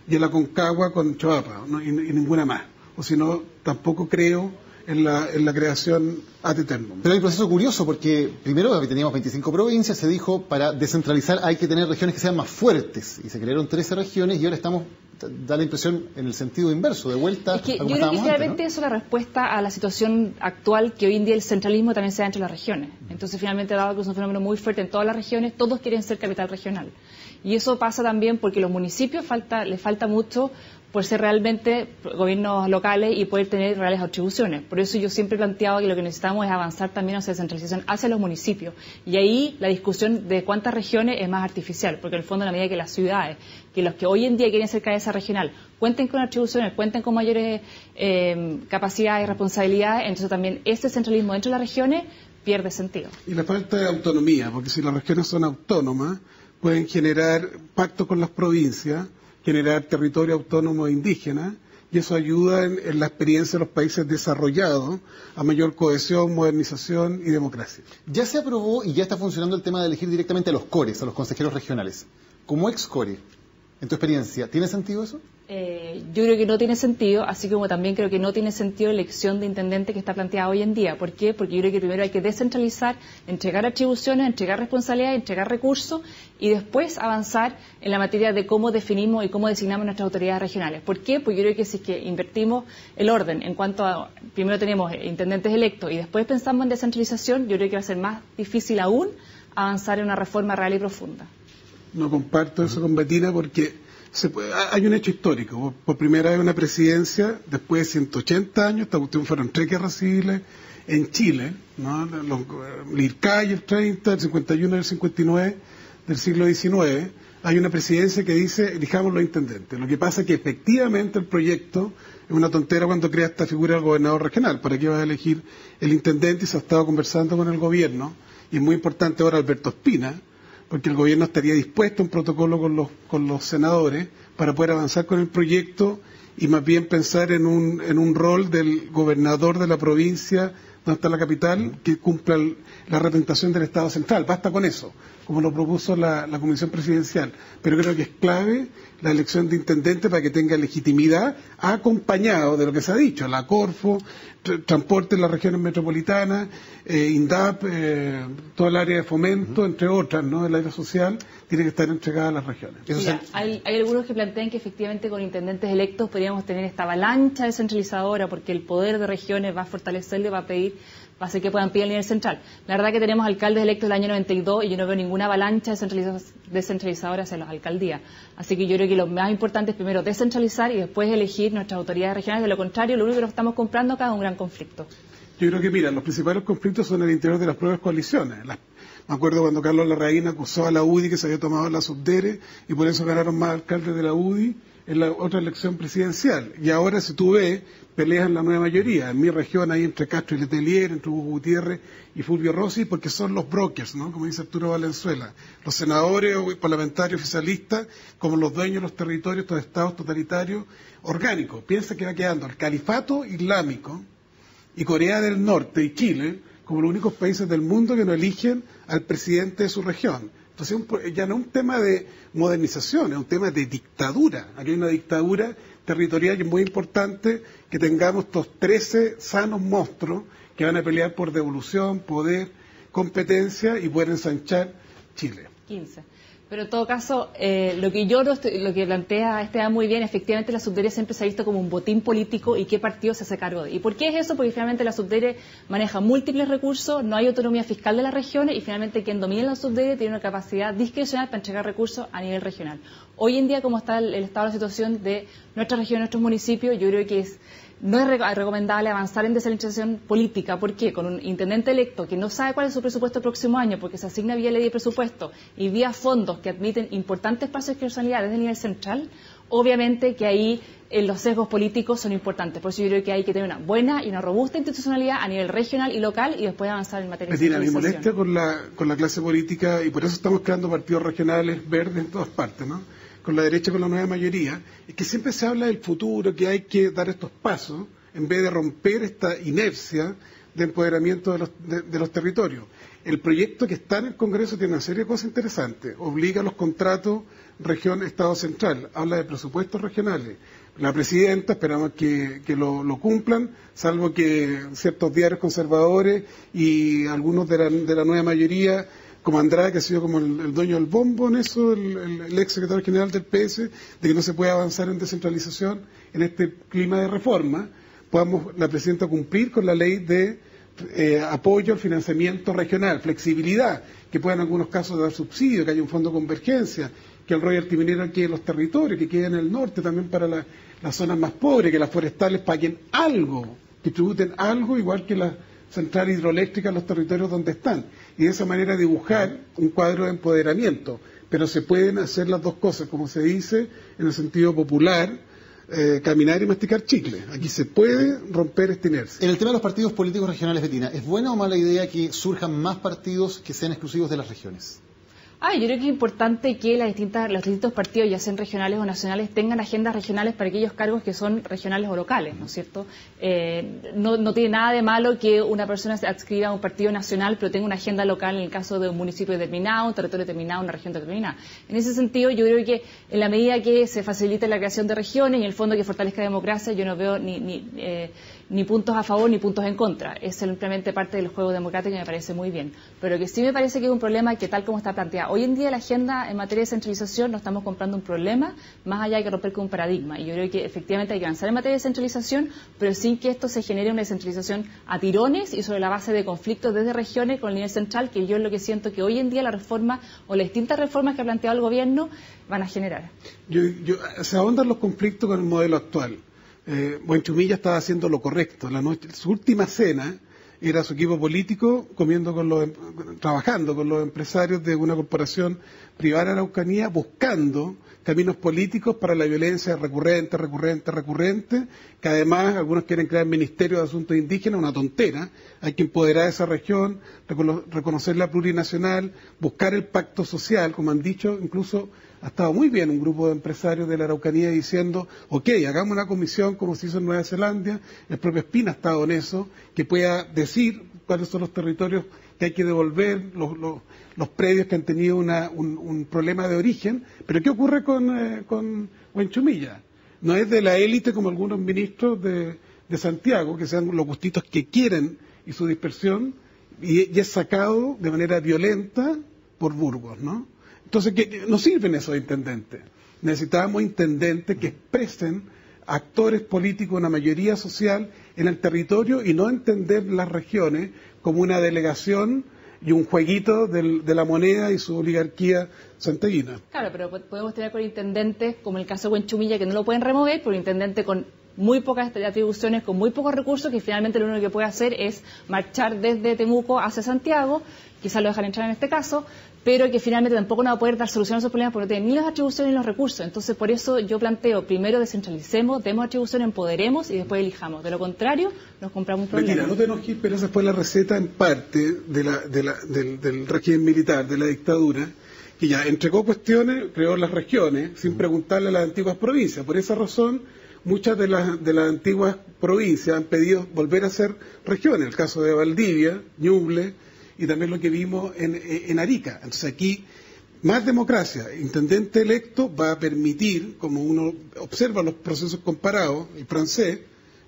y el Aconcagua con Choapa, y ninguna más. O si no, tampoco creo en la creación ad eternum. Pero hay un proceso curioso, porque primero teníamos 25 provincias, se dijo para descentralizar hay que tener regiones que sean más fuertes, y se crearon 13 regiones y ahora estamos da la impresión en el sentido inverso, de vuelta es que a como yo creo que estábamos finalmente antes, eso es la respuesta a la situación actual, que hoy en día el centralismo también se da entre las regiones. Entonces, finalmente, dado que es un fenómeno muy fuerte en todas las regiones, todos quieren ser capital regional. Y eso pasa también porque los municipios les falta mucho por ser realmente gobiernos locales y poder tener reales atribuciones. Por eso yo siempre he planteado que lo que necesitamos es avanzar también hacia la descentralización, hacia los municipios. Y ahí la discusión de cuántas regiones es más artificial, porque en el fondo, a la medida que las ciudades, que los que hoy en día quieren ser cabeza regional, cuenten con atribuciones, cuenten con mayores capacidades y responsabilidades, entonces también este centralismo dentro de las regiones pierde sentido. Y la falta de autonomía, porque si las regiones son autónomas, pueden generar pactos con las provincias, generar territorio autónomo e indígena, y eso ayuda en la experiencia de los países desarrollados a mayor cohesión, modernización y democracia. Ya se aprobó y ya está funcionando el tema de elegir directamente a los CORES, a los consejeros regionales. Como ex-CORE, en tu experiencia, ¿tiene sentido eso? Yo creo que no tiene sentido, así como también creo que no tiene sentido la elección de intendente que está planteada hoy en día. ¿Por qué? Porque yo creo que primero hay que descentralizar, entregar atribuciones, entregar responsabilidades, entregar recursos y después avanzar en la materia de cómo definimos y cómo designamos nuestras autoridades regionales. ¿Por qué? Porque yo creo que si es que invertimos el orden en cuanto a, primero tenemos intendentes electos y después pensamos en descentralización, yo creo que va a ser más difícil aún avanzar en una reforma real y profunda. No comparto eso con Bettina porque hay un hecho histórico. Por primera vez una presidencia, después de 180 años, esta cuestión fueron 3 guerras civiles en Chile, ¿no? El IRCAI, el 30, el 51 y el 59 del siglo XIX. Hay una presidencia que dice, elijamos los intendentes. Lo que pasa es que efectivamente el proyecto es una tontera cuando crea esta figura del gobernador regional. ¿Para qué vas a elegir el intendente? Y se ha estado conversando con el gobierno, y es muy importante ahora Alberto Espina, porque el gobierno estaría dispuesto a un protocolo con los senadores para poder avanzar con el proyecto y más bien pensar en un rol del gobernador de la provincia donde está la capital, que cumpla la representación del Estado central. Basta con eso, como lo propuso la Comisión Presidencial. Pero creo que es clave la elección de intendente para que tenga legitimidad, acompañado de lo que se ha dicho, la Corfo, transporte en las regiones metropolitanas, INDAP, toda el área de fomento, entre otras, ¿no? El área social tiene que estar entregada a las regiones. Mira, hay algunos que plantean que efectivamente con intendentes electos podríamos tener esta avalancha descentralizadora, porque el poder de regiones va a fortalecerle, va a hacer que puedan pedir al nivel central. La verdad que tenemos alcaldes electos del año 92 y yo no veo ninguna avalancha descentralizadora hacia las alcaldías. Así que yo creo que lo más importante es primero descentralizar y después elegir nuestras autoridades regionales. De lo contrario, lo único que nos estamos comprando acá es un gran conflicto. Yo creo que, mira, los principales conflictos son en el interior de las propias coaliciones. Me acuerdo cuando Carlos Larraín acusó a la UDI que se había tomado la subdere y por eso ganaron más alcaldes de la UDI en la otra elección presidencial. Y ahora, si tú ves, peleas en la nueva mayoría. En mi región hay entre Castro y Letelier, entre Hugo Gutiérrez y Fulvio Rossi, porque son los brokers, ¿no? Como dice Arturo Valenzuela. Los senadores o parlamentarios oficialistas, como los dueños de los territorios, estos estados totalitarios orgánicos. Piensa que va quedando el califato islámico y Corea del Norte y Chile como los únicos países del mundo que no eligen al presidente de su región. Entonces ya no es un tema de modernización, es un tema de dictadura. Aquí hay una dictadura territorial que es muy importante que tengamos estos 13 sanos monstruos que van a pelear por devolución, poder, competencia y poder ensanchar Chile. 15. Pero en todo caso, lo que plantea Esteban muy bien, efectivamente la subdere siempre se ha visto como un botín político y qué partido se hace cargo de. ¿Y por qué es eso? Porque finalmente la subdere maneja múltiples recursos, no hay autonomía fiscal de las regiones y finalmente quien domina la subdere tiene una capacidad discrecional para entregar recursos a nivel regional. Hoy en día, como está el estado de la situación de nuestra región, nuestros municipios, yo creo que no es recomendable avanzar en descentralización política. ¿Por qué? Con un intendente electo que no sabe cuál es su presupuesto el próximo año porque se asigna vía ley de presupuesto y vía fondos que admiten importantes espacios de discrecionalidad desde el nivel central, obviamente que ahí los sesgos políticos son importantes. Por eso yo creo que hay que tener una buena y una robusta institucionalidad a nivel regional y local y después avanzar en materia de descentralización. Me molesta con la clase política y por eso estamos creando partidos regionales verdes en todas partes, ¿no? Con la derecha, con la nueva mayoría, es que siempre se habla del futuro, que hay que dar estos pasos, en vez de romper esta inercia de empoderamiento de los territorios. El proyecto que está en el Congreso tiene una serie de cosas interesantes. Obliga a los contratos región-Estado central, habla de presupuestos regionales. La presidenta, esperamos que lo cumplan, salvo que ciertos diarios conservadores y algunos de la nueva mayoría como Andrade, que ha sido como el dueño del bombo en eso, el ex secretario general del PS, de que no se puede avanzar en descentralización en este clima de reforma, podamos la presidenta cumplir con la ley de apoyo al financiamiento regional, flexibilidad, que pueda en algunos casos dar subsidio, que haya un fondo de convergencia, que el royalty minero quede en los territorios, que quede en el norte también para las zonas más pobres, que las forestales paguen algo, que tributen algo, igual que las centrales hidroeléctricas en los territorios donde están, y de esa manera dibujar un cuadro de empoderamiento. Pero se pueden hacer las dos cosas, como se dice en el sentido popular, caminar y masticar chicle. Aquí se puede romper esta inercia. En el tema de los partidos políticos regionales, Betina, ¿es buena o mala idea que surjan más partidos que sean exclusivos de las regiones? Yo creo que es importante que los distintos partidos, ya sean regionales o nacionales, tengan agendas regionales para aquellos cargos que son regionales o locales, ¿no es cierto? No tiene nada de malo que una persona se adscriba a un partido nacional, pero tenga una agenda local en el caso de un municipio determinado, un territorio determinado, una región determinada. En ese sentido, yo creo que en la medida que se facilite la creación de regiones y en el fondo que fortalezca la democracia, yo no veo ni puntos a favor ni puntos en contra. Es simplemente parte del juego democrático y me parece muy bien. Pero que sí me parece que es un problema que, tal como está planteado, hoy en día la agenda en materia de centralización no estamos comprando un problema, más allá de que romper con un paradigma. Y yo creo que efectivamente hay que avanzar en materia de centralización, pero sin que esto se genere una descentralización a tirones y sobre la base de conflictos desde regiones con el nivel central, que yo es lo que siento que hoy en día la reforma o las distintas reformas que ha planteado el gobierno van a generar. Se ahondan los conflictos con el modelo actual. Buenchumilla estaba haciendo lo correcto. Su última cena era su equipo político trabajando con los empresarios de una corporación privada en Araucanía, buscando caminos políticos para la violencia recurrente, que además algunos quieren crear Ministerio de Asuntos Indígenas, una tontera. Hay que empoderar a esa región, reconocerla plurinacional, buscar el pacto social, como han dicho, incluso ha estado muy bien un grupo de empresarios de la Araucanía diciendo, ok, hagamos una comisión como se hizo en Nueva Zelanda, el propio Espina ha estado en eso, que pueda decir cuáles son los territorios que hay que devolver, los predios que han tenido un problema de origen. Pero ¿qué ocurre con Buenchumilla? No es de la élite como algunos ministros de Santiago, que sean los gustitos que quieren y su dispersión, y es sacado de manera violenta por Burgos, ¿no? Entonces, que no sirven esos intendentes. Necesitamos intendentes que expresen actores políticos, una mayoría social en el territorio y no entender las regiones como una delegación y un jueguito de la moneda y su oligarquía santiaguina. Claro, pero podemos tener con intendentes, como el caso de Buenchumilla, que no lo pueden remover, pero un intendente con muy pocas atribuciones, con muy pocos recursos, que finalmente lo único que puede hacer es marchar desde Temuco hacia Santiago, quizás lo dejan entrar en este caso, pero que finalmente tampoco no va a poder dar solución a esos problemas porque no tiene ni las atribuciones ni los recursos. Entonces, por eso yo planteo, primero descentralicemos, demos atribución, empoderemos y después elijamos. De lo contrario, nos compramos un problema. Mentira, no te enojes, pero esa fue la receta en parte del régimen militar, de la dictadura, que ya entregó cuestiones, creó las regiones, sin preguntarle a las antiguas provincias. Por esa razón, muchas de las antiguas provincias han pedido volver a ser regiones. El caso de Valdivia, Ñuble, y también lo que vimos en Arica. Entonces aquí, más democracia, intendente electo va a permitir, como uno observa los procesos comparados, el francés,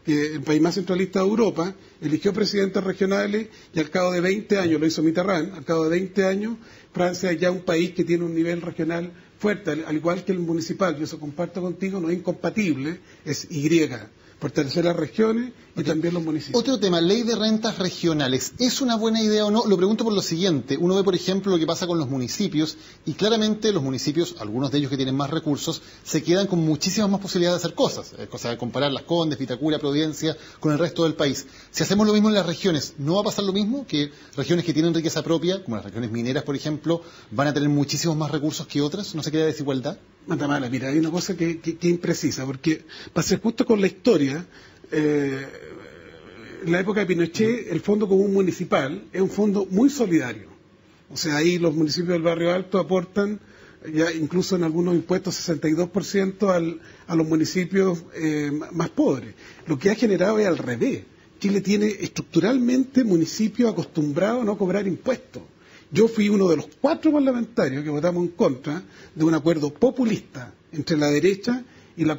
que el país más centralista de Europa, eligió presidentes regionales y al cabo de 20 años, lo hizo Mitterrand, al cabo de 20 años, Francia es ya un país que tiene un nivel regional fuerte, al igual que el municipal, yo eso comparto contigo, no es incompatible, es Y. Fortalecer las regiones y también los municipios. Otro tema, ley de rentas regionales. ¿Es una buena idea o no? Lo pregunto por lo siguiente. Uno ve, por ejemplo, lo que pasa con los municipios y claramente los municipios, algunos de ellos que tienen más recursos, se quedan con muchísimas más posibilidades de hacer cosas. Cosa de comparar Las Condes, Vitacura, Providencia con el resto del país. Si hacemos lo mismo en las regiones, ¿no va a pasar lo mismo? Que regiones que tienen riqueza propia, como las regiones mineras, por ejemplo, van a tener muchísimos más recursos que otras. ¿No se crea desigualdad? Matamala, mira, hay una cosa que es imprecisa, porque para ser justo con la historia, en la época de Pinochet, el Fondo Común Municipal es un fondo muy solidario. O sea, ahí los municipios del Barrio Alto aportan, ya incluso en algunos impuestos, 62% a los municipios más pobres. Lo que ha generado es al revés. Chile tiene estructuralmente municipios acostumbrados a no cobrar impuestos. Yo fui uno de los 4 parlamentarios que votamos en contra de un acuerdo populista entre la derecha y la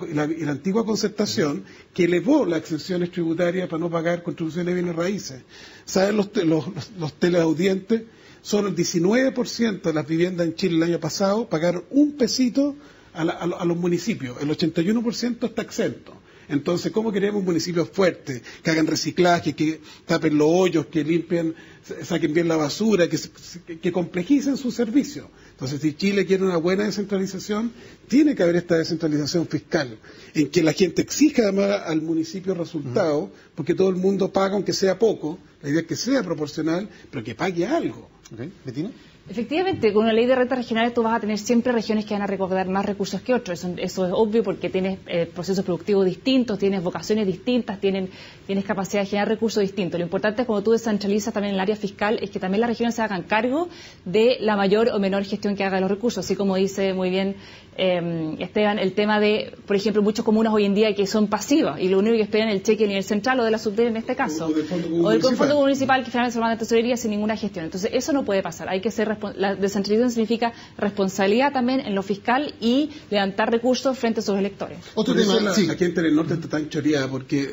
antigua concertación que elevó las exenciones tributarias para no pagar contribuciones de bienes raíces. ¿Saben los teleaudientes solo el 19% de las viviendas en Chile el año pasado pagaron un pesito a los municipios, el 81% está exento. Entonces, ¿cómo queremos municipios fuertes, que hagan reciclaje, que tapen los hoyos, que limpien, saquen bien la basura, que complejicen sus servicios? Entonces, si Chile quiere una buena descentralización, tiene que haber esta descentralización fiscal, en que la gente exija además al municipio resultados, porque todo el mundo paga, aunque sea poco, la idea es que sea proporcional, pero que pague algo. Okay. ¿Betina? Efectivamente, con una ley de rentas regionales tú vas a tener siempre regiones que van a recaudar más recursos que otros. Eso es obvio porque tienes procesos productivos distintos, tienes vocaciones distintas, tienes capacidad de generar recursos distintos. Lo importante es cuando tú descentralizas también el área fiscal es que también las regiones se hagan cargo de la mayor o menor gestión que haga de los recursos. Así como dice muy bien Esteban, el tema de, por ejemplo, muchas comunas hoy en día que son pasivas y lo único que esperan es el cheque a nivel central o de la subdere en este caso, o del fondo municipal que finalmente se lo manda a tesorería sin ninguna gestión. Entonces eso no puede pasar. Hay que ser la descentralización significa responsabilidad también en lo fiscal y levantar recursos frente a sus electores. Otro tema, la gente en el norte está tan choreada porque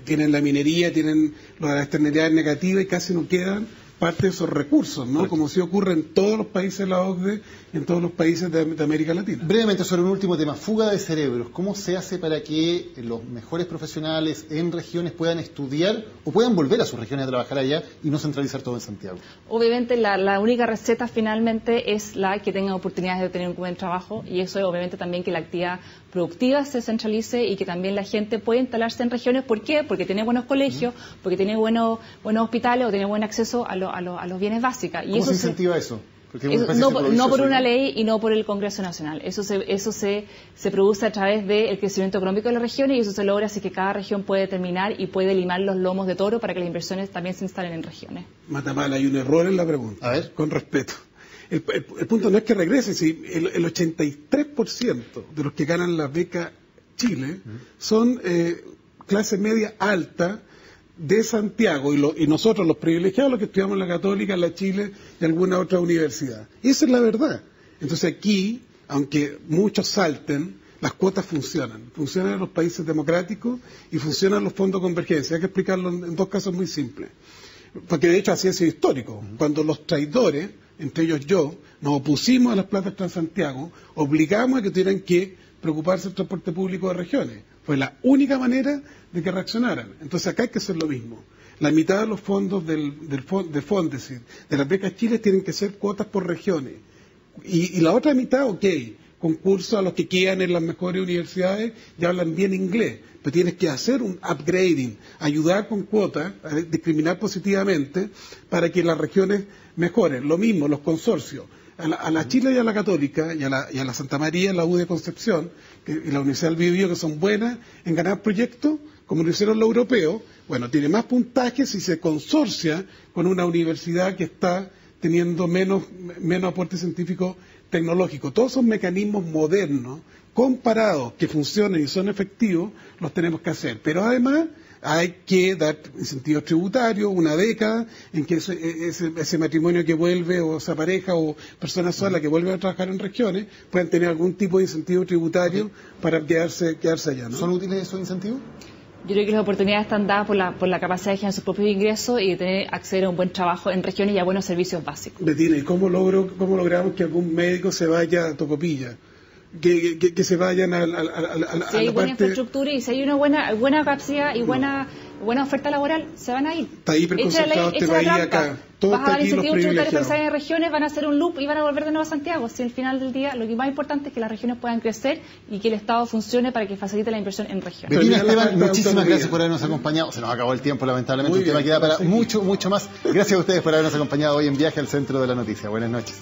tienen la minería, tienen las externalidades negativas y casi no quedan parte de esos recursos, ¿no? Como sí ocurre en todos los países de la OCDE, en todos los países de América Latina. Brevemente, sobre un último tema, fuga de cerebros. ¿Cómo se hace para que los mejores profesionales en regiones puedan estudiar o puedan volver a sus regiones a trabajar allá y no centralizar todo en Santiago? Obviamente la única receta finalmente es la que tengan oportunidades de tener un buen trabajo y eso es obviamente también que la actividad productiva se centralice y que también la gente pueda instalarse en regiones. ¿Por qué? Porque tiene buenos colegios, porque tiene buenos hospitales o tiene buen acceso a los bienes básicos. ¿Cómo se incentiva eso? No por una ley y no por el Congreso Nacional. Eso se produce a través del crecimiento económico de las regiones y eso se logra así que cada región puede determinar y puede limar los lomos de toro para que las inversiones también se instalen en regiones. Matamal, hay un error en la pregunta. A ver. Con respeto. El punto no es que regrese, si el 83% de los que ganan la beca Chile son clase media alta de Santiago y nosotros los privilegiados los que estudiamos en la Católica, en la Chile y alguna otra universidad. Y esa es la verdad. Entonces aquí, aunque muchos salten, las cuotas funcionan en los países democráticos y funcionan los fondos de convergencia. Hay que explicarlo en dos casos muy simples, porque de hecho así ha sido histórico. Cuando los traidores, entre ellos yo, nos opusimos a las platas Transantiago, obligamos a que tuvieran que preocuparse del transporte público de regiones. Fue la única manera de que reaccionaran. Entonces acá hay que hacer lo mismo. La mitad de los fondos de Fondesit, de las becas Chile, tienen que ser cuotas por regiones. Y la otra mitad, concursos a los que quedan en las mejores universidades y hablan bien inglés. Pero tienes que hacer un upgrading, ayudar con cuotas, a discriminar positivamente para que las regiones mejoren. Lo mismo, los consorcios. A la Chile y a la Católica y a la Santa María, la U de Concepción y la Universidad del Biobío, que son buenas en ganar proyectos, como lo hicieron los europeos, tiene más puntaje si se consorcia con una universidad que está teniendo menos aporte científico tecnológico. Todos esos mecanismos modernos, comparados, que funcionan y son efectivos, los tenemos que hacer. Pero además hay que dar incentivos tributarios, una década en que ese matrimonio que vuelve, o esa pareja, o personas solas que vuelven a trabajar en regiones, puedan tener algún tipo de incentivo tributario para quedarse allá, ¿no? ¿Son útiles esos incentivos? Yo creo que las oportunidades están dadas por la capacidad de generar sus propios ingresos y de acceder a un buen trabajo en regiones y a buenos servicios básicos. Betina, ¿y cómo logramos que algún médico se vaya a Tocopilla? Que se vayan a si hay buena infraestructura y si hay una buena capacidad y buena oferta laboral, se van a ir. Está hiperconcentrado este país acá. Todo vas a dar aquí los incentivos tributarios para privilegiados. en regiones, van a hacer un loop y van a volver de nuevo a Santiago. Si al final del día lo que más importante es que las regiones puedan crecer y que el Estado funcione para que facilite la inversión en regiones. Betina, Esteban, muchísimas gracias por habernos acompañado. Se nos acabó el tiempo, lamentablemente. El tema queda para mucho más. Gracias a ustedes por habernos acompañado hoy en Viaje al Centro de la Noticia. Buenas noches.